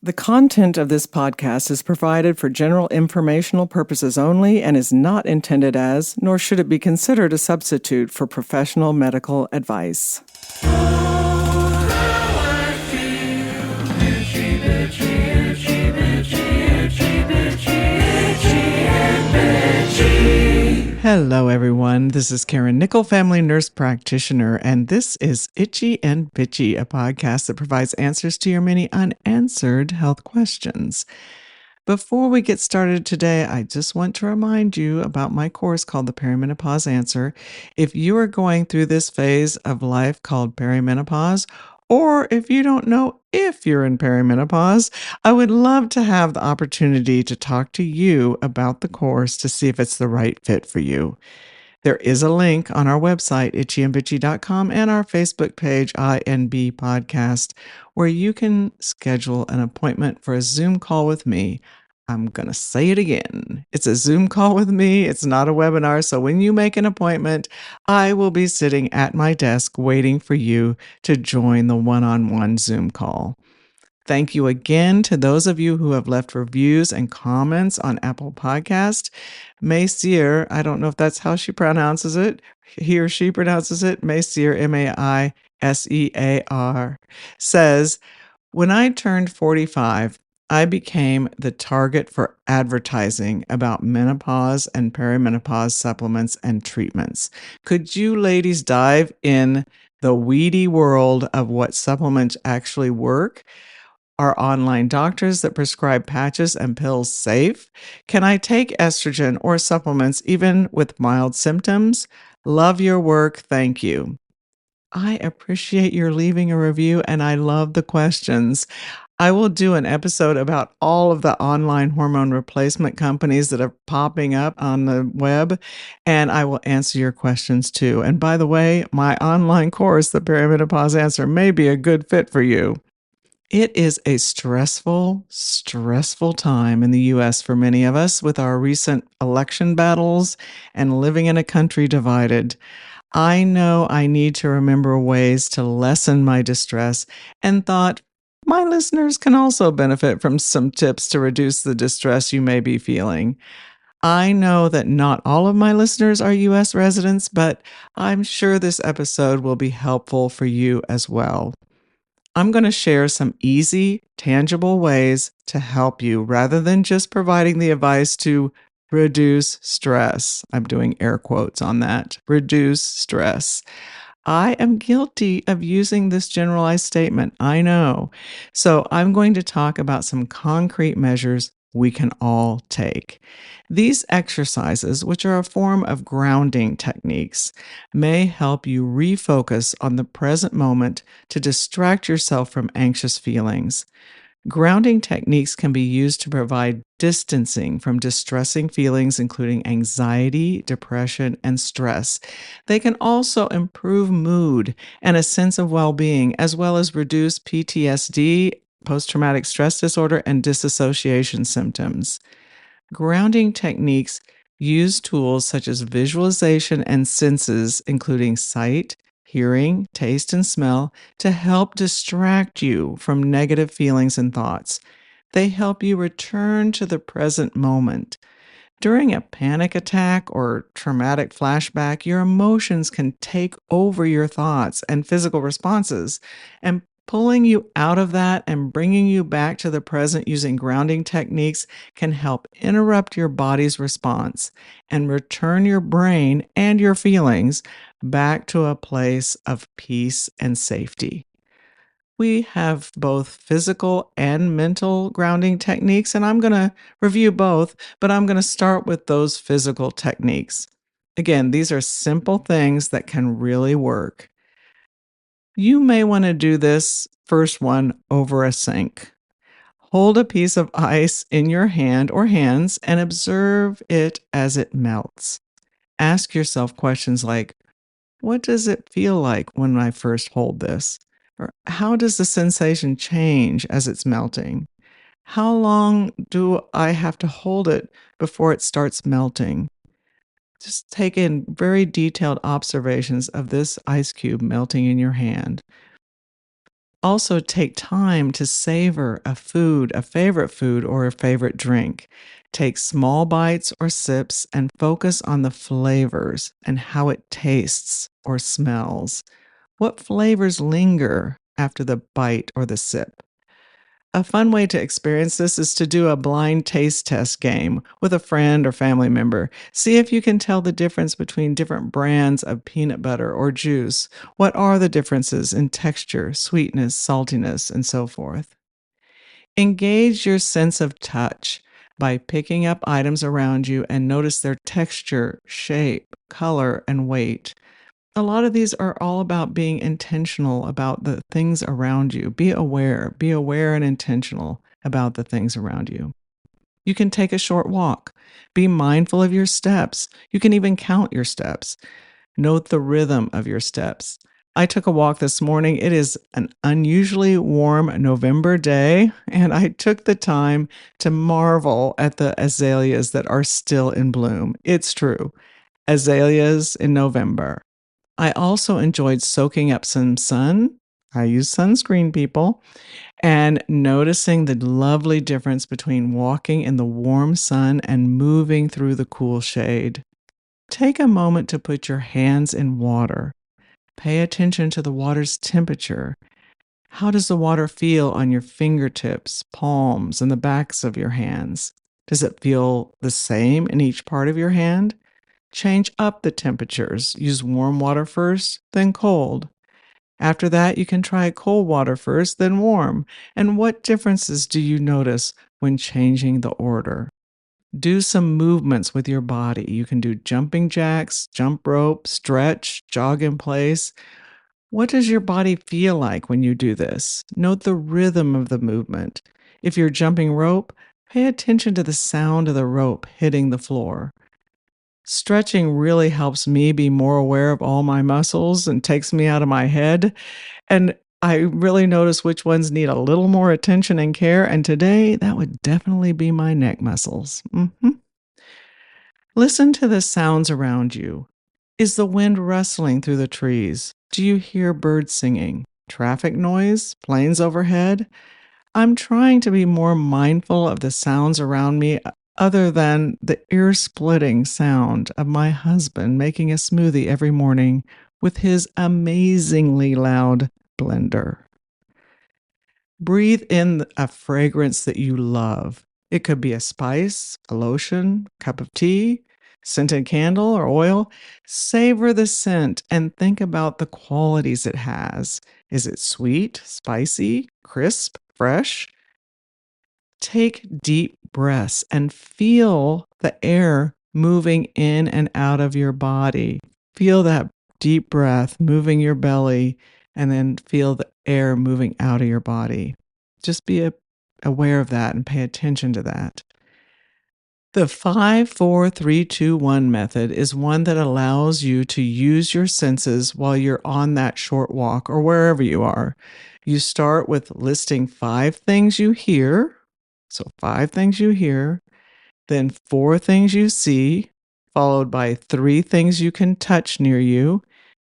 The content of this podcast is provided for general informational purposes only and is not intended as, nor should it be considered a substitute for professional medical advice. Hello, everyone. This is Karen Nickel, family nurse practitioner, and this is Itchy and Bitchy, a podcast that provides answers to your many unanswered health questions. Before we get started today, I just want to remind you about my course called the Perimenopause Answer. If you are going through this phase of life called perimenopause, or if you don't know if you're in perimenopause, I would love to have the opportunity to talk to you about the course to see if it's the right fit for you. There is a link on our website, itchyandbitchy.com, and our Facebook page, INB Podcast, where you can schedule an appointment for a Zoom call with me. I'm going to say it again. It's a Zoom call with me. It's not a webinar. So when you make an appointment, I will be sitting at my desk waiting for you to join the one-on-one Zoom call. Thank you again to those of you who have left reviews and comments on Apple Podcast. Mayseer, I don't know if that's how she pronounces it. He or she pronounces it. Mayseer, Maisear, says, when I turned 45, I became the target for advertising about menopause and perimenopause supplements and treatments. Could you ladies dive in the weedy world of what supplements actually work? Are online doctors that prescribe patches and pills safe? Can I take estrogen or supplements even with mild symptoms? Love your work. Thank you. I appreciate your leaving a review and I love the questions. I will do an episode about all of the online hormone replacement companies that are popping up on the web, and I will answer your questions too. And by the way, my online course, The Perimenopause Answer, may be a good fit for you. It is a stressful time in the U.S. for many of us with our recent election battles and living in a country divided. I know I need to remember ways to lessen my distress and thought my listeners can also benefit from some tips to reduce the distress you may be feeling. I know that not all of my listeners are U.S. residents, but I'm sure this episode will be helpful for you as well. I'm going to share some easy, tangible ways to help you rather than just providing the advice to reduce stress. I'm doing air quotes on that. Reduce stress. I am guilty of using this generalized statement. I know. So I'm going to talk about some concrete measures we can all take. These exercises, which are a form of grounding techniques, may help you refocus on the present moment to distract yourself from anxious feelings. Grounding techniques can be used to provide distancing from distressing feelings, including anxiety, depression, and stress. They can also improve mood and a sense of well-being, as well as reduce PTSD, post-traumatic stress disorder, and dissociation symptoms. Grounding techniques use tools such as visualization and senses, including sight, hearing, taste, and smell, to help distract you from negative feelings and thoughts. They help you return to the present moment. During a panic attack or traumatic flashback, your emotions can take over your thoughts and physical responses, and pulling you out of that and bringing you back to the present using grounding techniques can help interrupt your body's response and return your brain and your feelings back to a place of peace and safety. We have both physical and mental grounding techniques, and I'm going to review both, but I'm going to start with those physical techniques. Again, these are simple things that can really work. You may want to do this first one over a sink. Hold a piece of ice in your hand or hands and observe it as it melts. Ask yourself questions like, what does it feel like when I first hold this? Or how does the sensation change as it's melting? How long do I have to hold it before it starts melting? Just take in very detailed observations of this ice cube melting in your hand. Also, take time to savor a food, a favorite food, or a favorite drink. Take small bites or sips and focus on the flavors and how it tastes or smells. What flavors linger after the bite or the sip? A fun way to experience this is to do a blind taste test game with a friend or family member. See if you can tell the difference between different brands of peanut butter or juice. What are the differences in texture, sweetness, saltiness, and so forth? Engage your sense of touch by picking up items around you and notice their texture, shape, color, and weight. A lot of these are all about being intentional about the things around you. Be aware and intentional about the things around you. You can take a short walk. Be mindful of your steps. You can even count your steps. Note the rhythm of your steps. I took a walk this morning. It is an unusually warm November day, and I took the time to marvel at the azaleas that are still in bloom. It's true. Azaleas in November. I also enjoyed soaking up some sun. I use sunscreen, people, and noticing the lovely difference between walking in the warm sun and moving through the cool shade. Take a moment to put your hands in water. Pay attention to the water's temperature. How does the water feel on your fingertips, palms, and the backs of your hands? Does it feel the same in each part of your hand? Change up the temperatures. Use warm water first, then cold. After that, you can try cold water first, then warm. And what differences do you notice when changing the order? Do some movements with your body. You can do jumping jacks, jump rope, stretch, jog in place. What does your body feel like when you do this? Note the rhythm of the movement. If you're jumping rope, pay attention to the sound of the rope hitting the floor. Stretching really helps me be more aware of all my muscles and takes me out of my head. And I really notice which ones need a little more attention and care. And today, that would definitely be my neck muscles. Listen to the sounds around you. Is the wind rustling through the trees? Do you hear birds singing? Traffic noise? Planes overhead? I'm trying to be more mindful of the sounds around me other than the ear-splitting sound of my husband making a smoothie every morning with his amazingly loud blender. Breathe in a fragrance that you love. It could be a spice, a lotion, a cup of tea, scented candle, or oil. Savor the scent and think about the qualities it has. Is it sweet, spicy, crisp, fresh? Take deep breaths and feel the air moving in and out of your body. Feel that deep breath moving your belly and then feel the air moving out of your body. Just be aware of that and pay attention to that. The 5, 4, 3, 2, 1 method is one that allows you to use your senses while you're on that short walk or wherever you are. You start with listing 5 things you hear. So, 5 things you hear, then 4 things you see, followed by 3 things you can touch near you,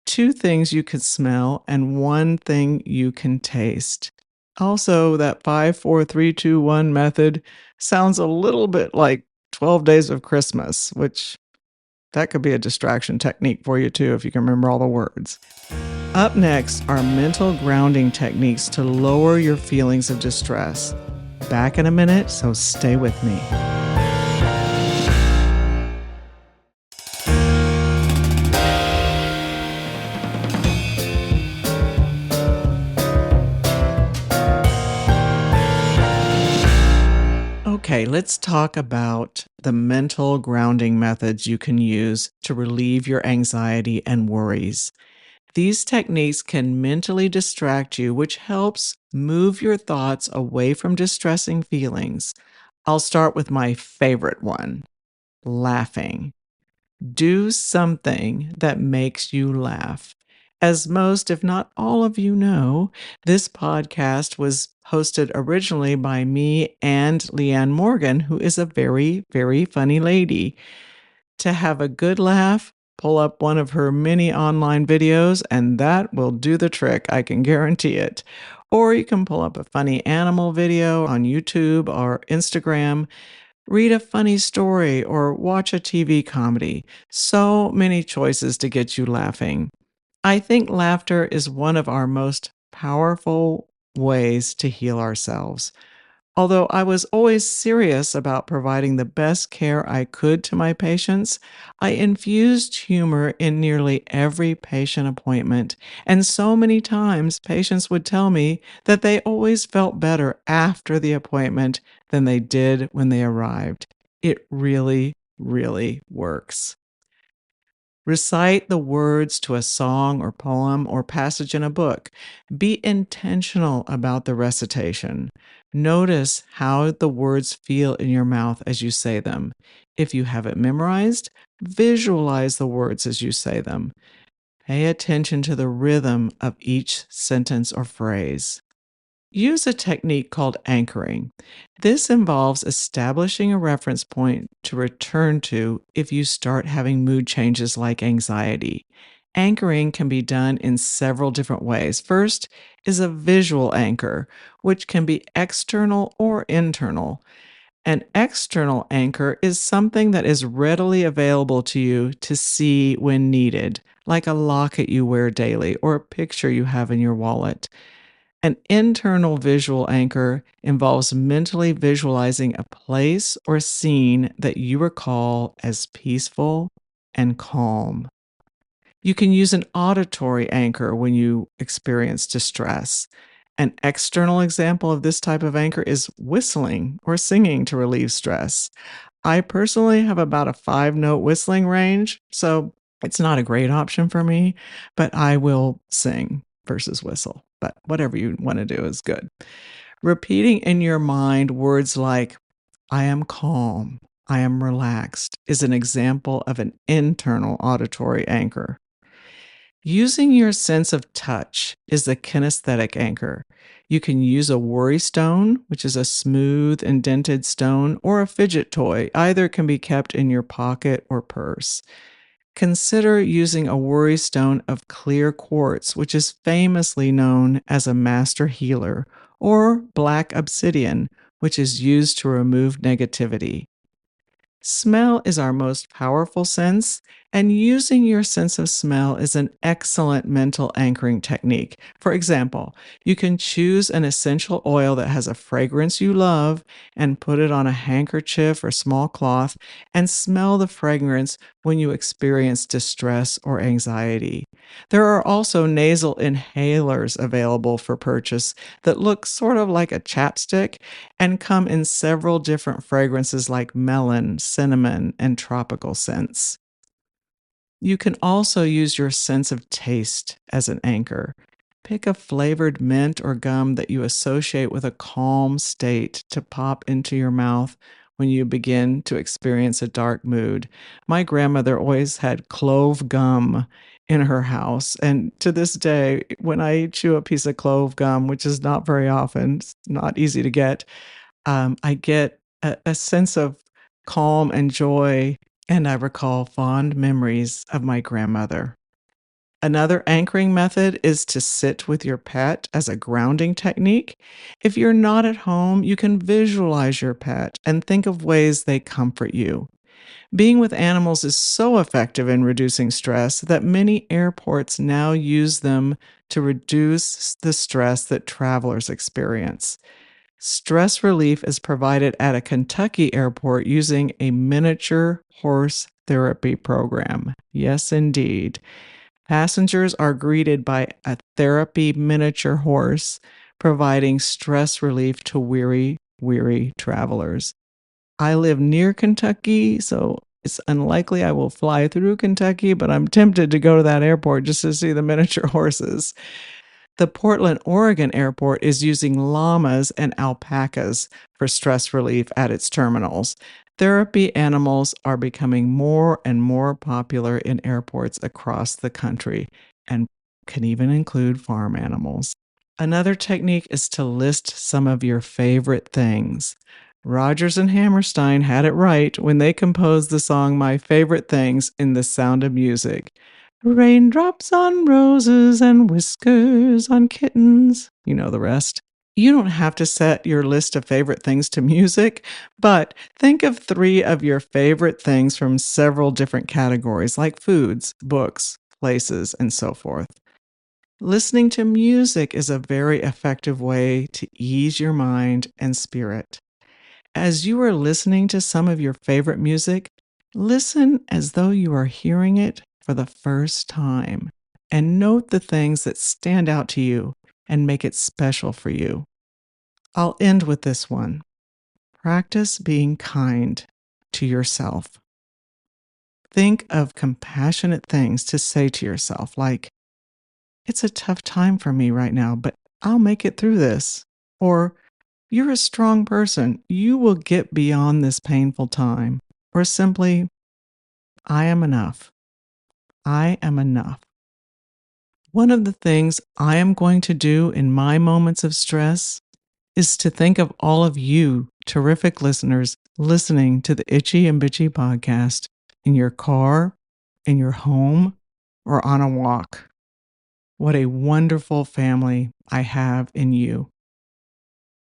2 things you can smell, and 1 thing you can taste. Also, that 5, 4, 3, 2, 1 method sounds a little bit like 12 days of Christmas, which that could be a distraction technique for you too if you can remember all the words. Up next are mental grounding techniques to lower your feelings of distress. Back in a minute, so stay with me. Okay, let's talk about the mental grounding methods you can use to relieve your anxiety and worries. These techniques can mentally distract you, which helps move your thoughts away from distressing feelings. I'll start with my favorite one, laughing. Do something that makes you laugh. As most, if not all of you know, this podcast was hosted originally by me and Leanne Morgan, who is a very, very funny lady. To have a good laugh, pull up one of her many online videos, and that will do the trick. I can guarantee it. Or you can pull up a funny animal video on YouTube or Instagram, read a funny story, or watch a TV comedy. So many choices to get you laughing. I think laughter is one of our most powerful ways to heal ourselves. Although I was always serious about providing the best care I could to my patients, I infused humor in nearly every patient appointment. And so many times, patients would tell me that they always felt better after the appointment than they did when they arrived. It really, really works. Recite the words to a song or poem or passage in a book. Be intentional about the recitation. Notice how the words feel in your mouth as you say them. If you have it memorized, visualize the words as you say them. Pay attention to the rhythm of each sentence or phrase. Use a technique called anchoring. This involves establishing a reference point to return to if you start having mood changes like anxiety. Anchoring can be done in several different ways. First is a visual anchor, which can be external or internal. An external anchor is something that is readily available to you to see when needed, like a locket you wear daily or a picture you have in your wallet. An internal visual anchor involves mentally visualizing a place or scene that you recall as peaceful and calm. You can use an auditory anchor when you experience distress. An external example of this type of anchor is whistling or singing to relieve stress. I personally have about a 5 note whistling range, so it's not a great option for me, but I will sing versus whistle. But whatever you want to do is good. Repeating in your mind words like, I am calm, I am relaxed, is an example of an internal auditory anchor. Using your sense of touch is a kinesthetic anchor. You can use a worry stone, which is a smooth, indented stone, or a fidget toy. Either can be kept in your pocket or purse. Consider using a worry stone of clear quartz, which is famously known as a master healer, or black obsidian, which is used to remove negativity. Smell is our most powerful sense, and using your sense of smell is an excellent mental anchoring technique. For example, you can choose an essential oil that has a fragrance you love and put it on a handkerchief or small cloth and smell the fragrance when you experience distress or anxiety. There are also nasal inhalers available for purchase that look sort of like a chapstick and come in several different fragrances like melon, cinnamon, and tropical scents. You can also use your sense of taste as an anchor. Pick a flavored mint or gum that you associate with a calm state to pop into your mouth when you begin to experience a dark mood. My grandmother always had clove gum in her house. And to this day, when I chew a piece of clove gum, which is not very often, it's not easy to get, I get a sense of calm and joy, and I recall fond memories of my grandmother. Another anchoring method is to sit with your pet as a grounding technique. If you're not at home, you can visualize your pet and think of ways they comfort you. Being with animals is so effective in reducing stress that many airports now use them to reduce the stress that travelers experience. Stress relief is provided at a Kentucky airport using a miniature horse therapy program. Yes, indeed. Passengers are greeted by a therapy miniature horse, providing stress relief to weary travelers. I live near Kentucky, so it's unlikely I will fly through Kentucky, but I'm tempted to go to that airport just to see the miniature horses. The Portland, Oregon airport is using llamas and alpacas for stress relief at its terminals. Therapy animals are becoming more and more popular in airports across the country and can even include farm animals. Another technique is to list some of your favorite things. Rodgers and Hammerstein had it right when they composed the song My Favorite Things in The Sound of Music. Raindrops on roses and whiskers on kittens. You know the rest. You don't have to set your list of favorite things to music, but think of 3 of your favorite things from several different categories like foods, books, places, and so forth. Listening to music is a very effective way to ease your mind and spirit. As you are listening to some of your favorite music, listen as though you are hearing it for the first time and note the things that stand out to you and make it special for you. I'll end with this one. Practice being kind to yourself. Think of compassionate things to say to yourself, like, it's a tough time for me right now, but I'll make it through this. Or, you're a strong person. You will get beyond this painful time. Or simply, I am enough. I am enough. One of the things I am going to do in my moments of stress is to think of all of you, terrific listeners, listening to the Itchy and Bitchy podcast in your car, in your home, or on a walk. What a wonderful family I have in you.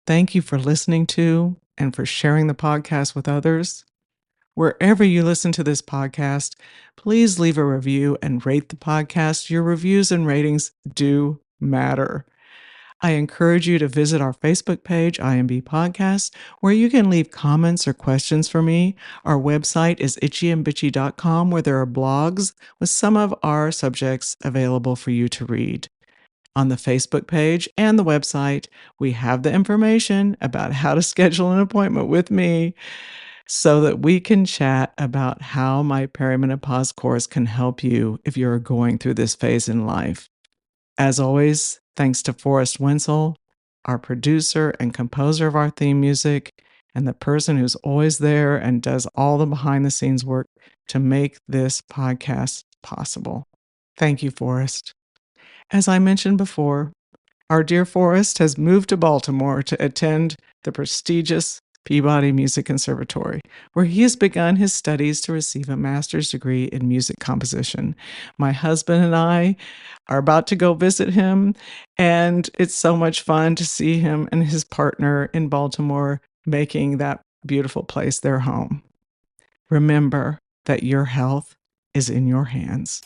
Thank you for listening to and for sharing the podcast with others. Wherever you listen to this podcast, please leave a review and rate the podcast. Your reviews and ratings do matter. I encourage you to visit our Facebook page, IMB Podcast, where you can leave comments or questions for me. Our website is itchyandbitchy.com, where there are blogs with some of our subjects available for you to read. On the Facebook page and the website, we have the information about how to schedule an appointment with me so that we can chat about how my perimenopause course can help you if you're going through this phase in life. As always, thanks to Forrest Wenzel, our producer and composer of our theme music, and the person who's always there and does all the behind the scenes work to make this podcast possible. Thank you, Forrest. As I mentioned before, our dear Forrest has moved to Baltimore to attend the prestigious Peabody Music Conservatory, where he has begun his studies to receive a master's degree in music composition. My husband and I are about to go visit him, and it's so much fun to see him and his partner in Baltimore making that beautiful place their home. Remember that your health is in your hands.